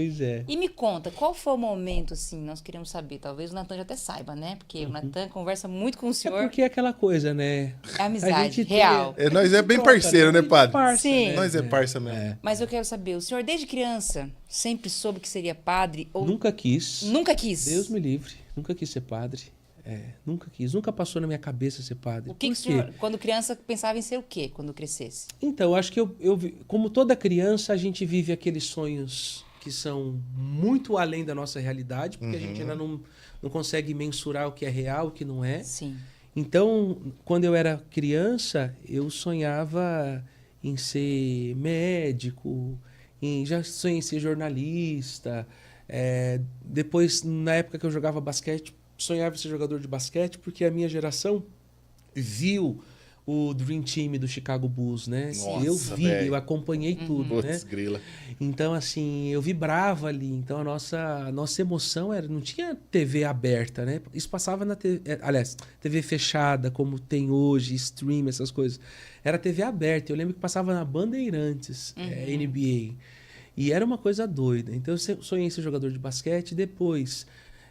Pois é. E me conta, qual foi o momento, assim, nós queremos saber, talvez o Natan já até saiba, né? Porque o Natan conversa muito com o É senhor. porque é aquela coisa, né? É A amizade, gente tem. real. Nós é bem troca, parceiro, né, A gente padre? parça, Sim. Nós é parça mesmo. Mas eu quero saber, o senhor desde criança sempre soube que seria padre ou Nunca quis. nunca quis? Deus me livre. Nunca quis ser padre. Nunca quis. Nunca passou na minha cabeça ser padre. O que, que o Por quê? senhor, quando criança, pensava em ser o quê quando crescesse? Então, acho que como toda criança, a gente vive aqueles sonhos que são muito além da nossa realidade, porque a gente ainda não consegue mensurar o que é real, o que não é. Sim. Então, quando eu era criança, eu sonhava em ser médico, já sonhei em ser jornalista. Depois, na época que eu jogava basquete, sonhava em ser jogador de basquete, porque a minha geração viu o Dream Team do Chicago Bulls, né? Nossa, Eu vi, velho. eu acompanhei tudo, né? Putz, grila. Então, assim, eu vibrava ali. Então, a nossa emoção era... Não tinha TV aberta, né? Isso passava na TV... Aliás, TV fechada, como tem hoje, stream, essas coisas. Era TV aberta. Eu lembro que passava na Bandeirantes, NBA. E era uma coisa doida. Então, eu sonhei em ser jogador de basquete. Depois,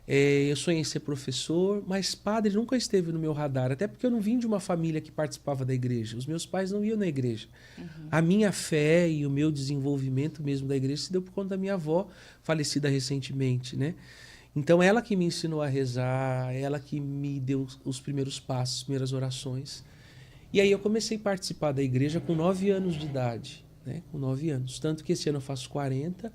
eu sonhei em ser professor. Mas padre nunca esteve no meu radar. Até porque eu não vim de uma família que participava da igreja. Os meus pais não iam na igreja. A minha fé e o meu desenvolvimento mesmo da igreja se deu por conta da minha avó, falecida recentemente, né? Então, ela que me ensinou a rezar, ela que me deu os primeiros passos, as primeiras orações. E aí eu comecei a participar da igreja com 9 anos de idade, né? Com 9 anos. Tanto que esse ano eu faço 40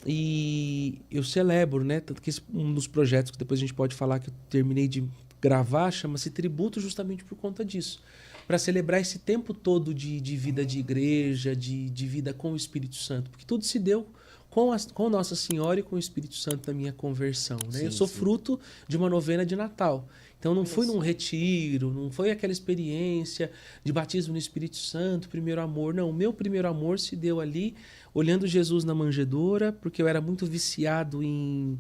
e eu celebro, né? Tanto que um dos projetos que depois a gente pode falar que eu terminei de gravar chama-se Tributo, justamente por conta disso. Para celebrar esse tempo todo de vida de igreja, de vida com o Espírito Santo. Porque tudo se deu com Nossa Senhora e com o Espírito Santo na minha conversão, né? Sim, Eu sou sim. fruto de uma novena de Natal. Então não fui num retiro, não foi aquela experiência de batismo no Espírito Santo, primeiro amor. Não, o meu primeiro amor se deu ali, olhando Jesus na manjedoura, porque eu era muito viciado em...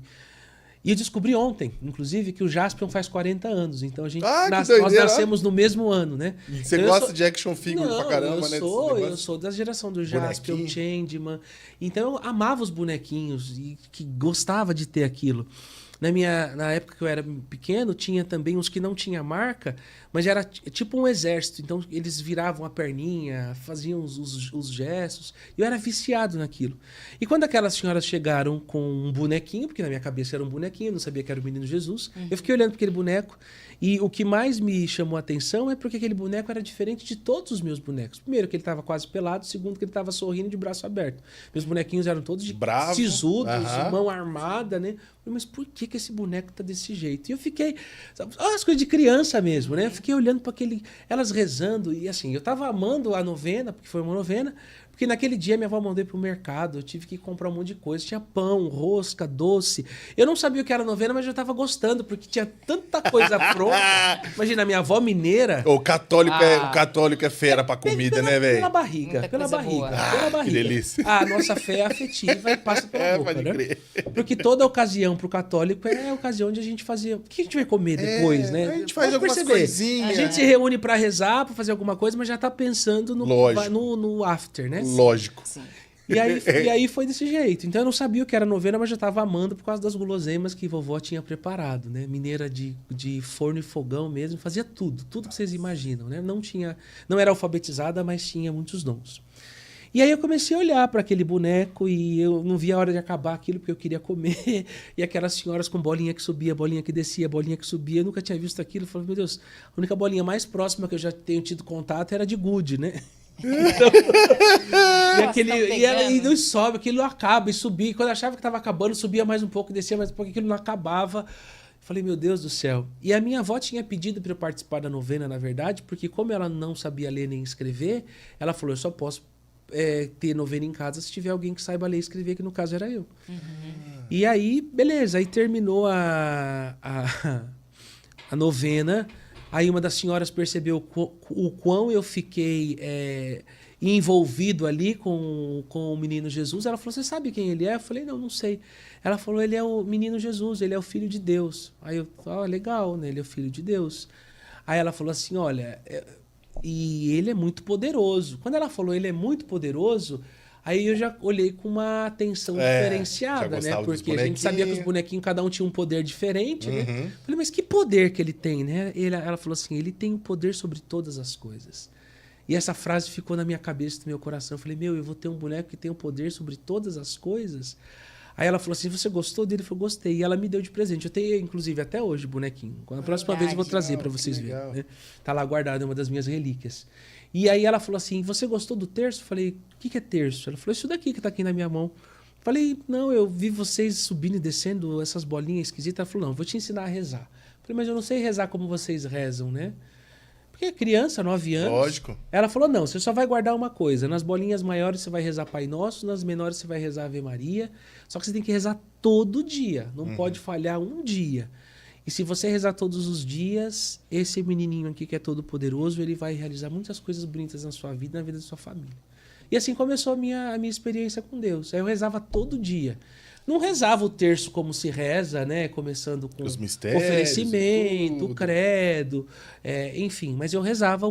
E eu descobri ontem, inclusive, que o Jaspion faz 40 anos. Então Que nós doideira, nascemos no mesmo ano, né? Você Então, gosta de action figure Não, pra caramba, né? eu desse sou, negócio? eu sou da geração do Jaspion, Bonequinho. Changeman. Então eu amava os bonequinhos e que gostava de ter aquilo. Na época que eu era pequeno, tinha também uns que não tinha marca, mas era tipo um exército. Então eles viravam a perninha, faziam os gestos. E eu era viciado naquilo. E quando aquelas senhoras chegaram com um bonequinho, porque na minha cabeça era um bonequinho, eu não sabia que era o menino Jesus, eu fiquei olhando para aquele boneco. E o que mais me chamou a atenção é porque aquele boneco era diferente de todos os meus bonecos. Primeiro, que ele estava quase pelado. Segundo, que ele estava sorrindo de braço aberto. Meus bonequinhos eram todos de Bravo. sisudos, Aham. mão armada, né? Mas por que esse boneco tá desse jeito? E eu fiquei... sabe, as coisas de criança mesmo, né? Eu fiquei olhando para aquele... Elas rezando. E assim, eu tava amando a novena, porque foi uma novena. Porque naquele dia minha avó mandou ir pro mercado. Eu tive que comprar um monte de coisa. Tinha pão, rosca, doce. Eu não sabia o que era novena, mas eu tava gostando. Porque tinha tanta coisa pronta. Imagina, a minha avó mineira... O católico é fera pra comida, né, velho? Pela barriga, Muita pela coisa barriga, boa. pela barriga. que delícia. A nossa fé é afetiva e passa pela boca, pode né? crer. Porque toda ocasião pro católico é a ocasião onde a gente fazia... O que a gente vai comer depois, né? A gente faz Pode algumas perceber. coisinhas. A gente se reúne pra rezar, pra fazer alguma coisa, mas já tá pensando Lógico. no after, né? Lógico. Sim. E aí foi desse jeito. Então eu não sabia o que era novena, mas já tava amando por causa das guloseimas que vovó tinha preparado, né? Mineira de forno e fogão mesmo, fazia tudo que vocês imaginam, né? Não era alfabetizada, mas tinha muitos dons. E aí eu comecei a olhar para aquele boneco e eu não via a hora de acabar aquilo porque eu queria comer. E aquelas senhoras com bolinha que subia, bolinha que descia, bolinha que subia. Eu nunca tinha visto aquilo. Eu falei, meu Deus, a única bolinha mais próxima que eu já tenho tido contato era de gude, né? E não sobe, aquilo acaba e subia. E quando eu achava que estava acabando, subia mais um pouco, descia mais um pouco, aquilo não acabava. Falei, meu Deus do céu. E a minha avó tinha pedido para eu participar da novena, na verdade, porque como ela não sabia ler nem escrever, ela falou, eu só posso ter novena em casa se tiver alguém que saiba ler e escrever, que no caso era eu. E aí, beleza, aí terminou a novena. Aí uma das senhoras percebeu o quão eu fiquei envolvido ali com o menino Jesus. Ela falou, você sabe quem ele é? Eu falei, não sei. Ela falou, ele é o menino Jesus, ele é o filho de Deus. Aí eu, legal, né? Ele é o filho de Deus. Aí ela falou assim, olha, e ele é muito poderoso. Quando ela falou ele é muito poderoso, Aí eu já olhei com uma atenção já diferenciada, né? gostava dos Porque a gente sabia que os bonequinhos. bonequinhos, cada um tinha um poder diferente, né? Uhum. Falei, mas que poder que ele tem, né? Ela falou assim, ele tem o poder sobre todas as coisas. E essa frase ficou na minha cabeça, no meu coração. Eu falei, eu vou ter um boneco que tem o poder sobre todas as coisas? Aí ela falou assim, você gostou dele? Eu falei, gostei. E ela me deu de presente. Eu tenho, inclusive, até hoje o bonequinho. Quando a próxima vez eu vou trazer para vocês verem. Né? Tá lá guardado, é uma das minhas relíquias. E aí ela falou assim, você gostou do terço? Eu falei, o que é terço? Ela falou, isso daqui que tá aqui na minha mão. Eu falei, não, eu vi vocês subindo e descendo essas bolinhas esquisitas. Ela falou, não, vou te ensinar a rezar. Eu falei, mas eu não sei rezar como vocês rezam, né? Porque é criança, 9 anos. Lógico. Ela falou, não, você só vai guardar uma coisa. Nas bolinhas maiores você vai rezar Pai Nosso, nas menores você vai rezar Ave Maria. Só que você tem que rezar todo dia. Não pode falhar um dia. E se você rezar todos os dias, esse menininho aqui que é todo poderoso, ele vai realizar muitas coisas bonitas na sua vida e na vida da sua família. E assim começou a minha experiência com Deus. Aí eu rezava todo dia. Não rezava o terço como se reza, né? Começando com Os mistérios, oferecimento, tudo. credo, enfim. Mas eu rezava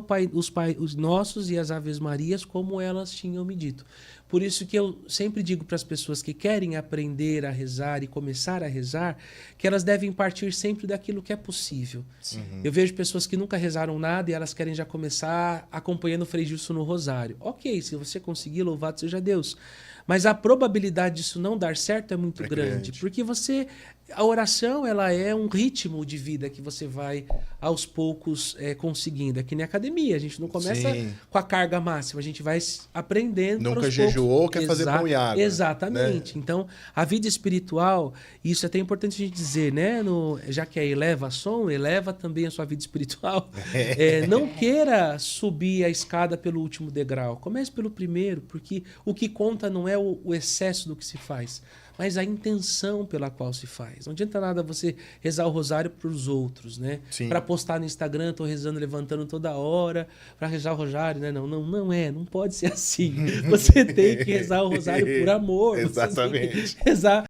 os nossos e as Aves Marias como elas tinham me dito. Por isso que eu sempre digo para as pessoas que querem aprender a rezar e começar a rezar, que elas devem partir sempre daquilo que é possível. Eu vejo pessoas que nunca rezaram nada e elas querem já começar acompanhando o Frei Gilson no Rosário. Ok, se você conseguir, louvado seja Deus. Mas a probabilidade disso não dar certo é muito grande. Porque a oração ela é um ritmo de vida que você vai aos poucos conseguindo. É que nem academia, a gente não começa com a carga máxima, a gente vai aprendendo. Nunca jejuou, quer fazer pão e água. Exatamente. Né? Então, a vida espiritual, isso é até importante a gente dizer, né? Já que é elevação, eleva também a sua vida espiritual. Não queira subir a escada pelo último degrau. Comece pelo primeiro, porque o que conta não é o excesso do que se faz, mas a intenção pela qual se faz. Não adianta nada você rezar o rosário para os outros, né? Para postar no Instagram, tô rezando, levantando toda hora, para rezar o rosário, né? Não pode ser assim. Você tem que rezar o rosário por amor. Exatamente. Você tem que rezar